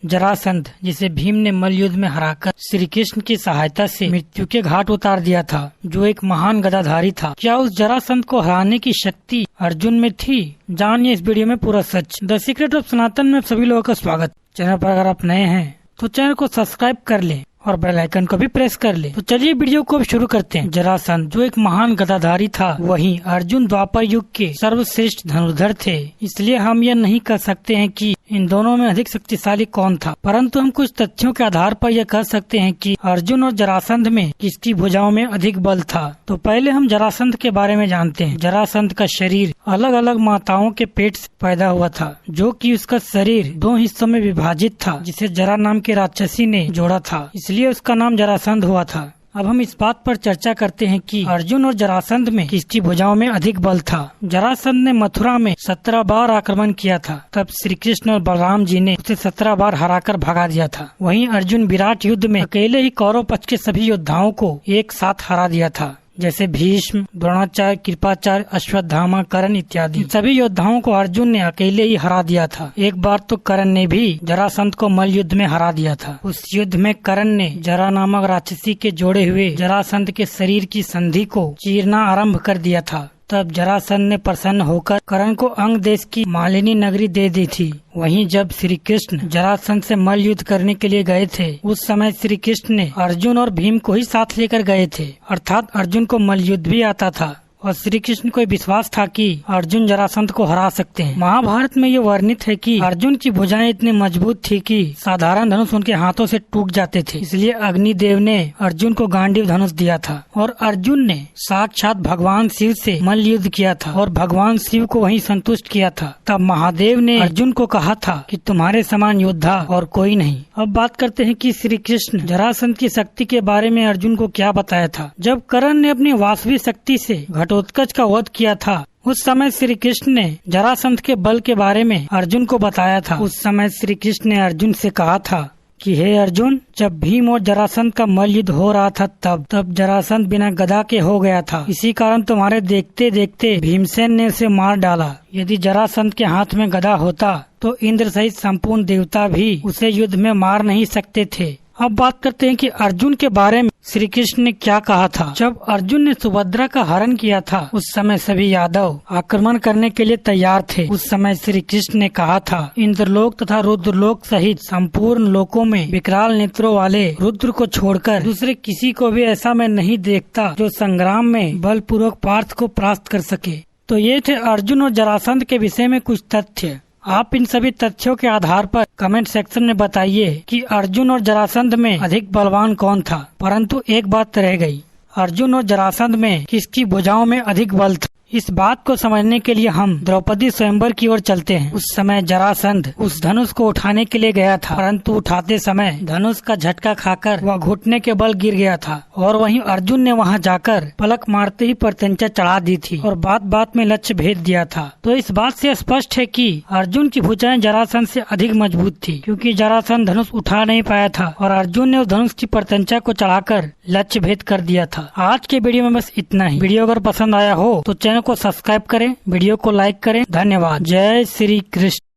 जरासंध, जिसे भीम ने मल्लयुद्ध में हराकर श्री कृष्ण की सहायता से मृत्यु के घाट उतार दिया था, जो एक महान गदाधारी था। क्या उस जरासंध को हराने की शक्ति अर्जुन में थी? जानिए इस वीडियो में पूरा सच। द सीक्रेट ऑफ सनातन में सभी लोगों का स्वागत। चैनल पर अगर आप नए हैं तो चैनल को सब्सक्राइब कर लें और बेल आइकन को भी प्रेस कर ले। तो चलिए वीडियो को शुरू करते हैं। जरासंध जो एक महान गदाधारी था, वहीं अर्जुन द्वापर युग के सर्वश्रेष्ठ धनुर्धर थे। इसलिए हम यह नहीं कह सकते हैं कि इन दोनों में अधिक शक्तिशाली कौन था, परंतु हम कुछ तथ्यों के आधार पर यह कह सकते हैं कि अर्जुन और जरासंध में किसकी भुजाओं में अधिक बल था। तो पहले हम जरासंध के बारे में जानते हैं। जरासंध का शरीर अलग अलग माताओं के पेट से पैदा हुआ था, जो कि उसका शरीर दो हिस्सों में विभाजित था, जिसे जरा नाम के राक्षसी ने जोड़ा था, इसलिए उसका नाम जरासंध हुआ था। अब हम इस बात पर चर्चा करते हैं कि अर्जुन और जरासंध में किसकी भुजाओं में अधिक बल था। जरासंध ने मथुरा में 17 बार आक्रमण किया था, तब श्री कृष्ण और बलराम जी ने उसे 17 बार हराकर भगा दिया था। वहीं अर्जुन विराट युद्ध में अकेले ही कौरव पक्ष के सभी योद्धाओं को एक साथ हरा दिया था, जैसे भीष्म, द्रोणाचार्य, कृपाचार्य, अश्वत्थामा, कर्ण इत्यादि। सभी योद्धाओं को अर्जुन ने अकेले ही हरा दिया था। एक बार तो कर्ण ने भी जरासंध को मल्ल युद्ध में हरा दिया था। उस युद्ध में कर्ण ने जरा नामक राक्षसी के जोड़े हुए जरासंध के शरीर की संधि को चीरना आरंभ कर दिया था। तब जरासंध ने प्रसन्न होकर कर्ण को अंग देश की मालिनी नगरी दे दी थी। वहीं जब श्री कृष्ण जरासंध से मल्ल युद्ध करने के लिए गए थे, उस समय श्री कृष्ण ने अर्जुन और भीम को ही साथ लेकर गए थे, अर्थात अर्जुन को मल्ल युद्ध भी आता था और श्री कृष्ण को विश्वास था कि अर्जुन जरासंध को हरा सकते हैं। महाभारत में ये वर्णित है कि अर्जुन की भुजाएं इतनी मजबूत थी कि साधारण धनुष उनके हाथों से टूट जाते थे। इसलिए अग्निदेव ने अर्जुन को गांडीव धनुष दिया था और अर्जुन ने साक्षात भगवान शिव से मल्ल युद्ध किया था और भगवान शिव को वहीं संतुष्ट किया था। तब महादेव ने अर्जुन को कहा था कि तुम्हारे समान योद्धा और कोई नहीं। अब बात करते हैं कि श्री कृष्ण जरासंध की शक्ति के बारे में अर्जुन को क्या बताया था। जब कर्ण ने अपनी वास्तविक शक्ति से घटोत्कच का वध किया था, उस समय श्री कृष्ण ने जरासंध के बल के बारे में अर्जुन को बताया था। उस समय श्री कृष्ण ने अर्जुन से कहा था कि हे अर्जुन, जब भीम और जरासंध का मल्ल युद्ध हो रहा था तब जरासंध बिना गदा के हो गया था। इसी कारण तुम्हारे देखते देखते भीमसेन ने उसे मार डाला। यदि जरासंध के हाथ में गदा होता तो इंद्र सहित संपूर्ण देवता भी उसे युद्ध में मार नहीं सकते थे। अब बात करते हैं कि अर्जुन के बारे में श्री कृष्ण ने क्या कहा था। जब अर्जुन ने सुभद्रा का हरण किया था, उस समय सभी यादव आक्रमण करने के लिए तैयार थे। उस समय श्री कृष्ण ने कहा था, इंद्रलोक तथा रुद्रलोक सहित संपूर्ण लोकों में विकराल नेत्रों वाले रुद्र को छोड़कर दूसरे किसी को भी ऐसा मैं नहीं देखता जो संग्राम में बलपूर्वक पार्थ को परास्त कर सके। तो ये थे अर्जुन और जरासंध के विषय में कुछ तथ्य। आप इन सभी तथ्यों के आधार पर कमेंट सेक्शन में बताइए कि अर्जुन और जरासंध में अधिक बलवान कौन था। परंतु एक बात रह गई, अर्जुन और जरासंध में किसकी भुजाओं में अधिक बल था। इस बात को समझने के लिए हम द्रौपदी स्वयंवर की ओर चलते हैं। उस समय जरासंध उस धनुष को उठाने के लिए गया था, परंतु उठाते समय धनुष का झटका खाकर वह घुटने के बल गिर गया था और वहीं अर्जुन ने वहां जाकर पलक मारते ही प्रत्यंचा चढ़ा दी थी और बात बात में लक्ष्य भेद दिया था। तो इस बात से स्पष्ट है कि अर्जुन की भुजाएं जरासंध से अधिक मजबूत थी, क्योंकि जरासंध धनुष उठा नहीं पाया था और अर्जुन ने उस धनुष की प्रत्यंचा को चढ़ाकर लक्ष्य भेद कर दिया था। आज के वीडियो में बस इतना ही। वीडियो अगर पसंद आया हो तो चैनल को सब्सक्राइब करें, वीडियो को लाइक करें। धन्यवाद। जय श्री कृष्ण।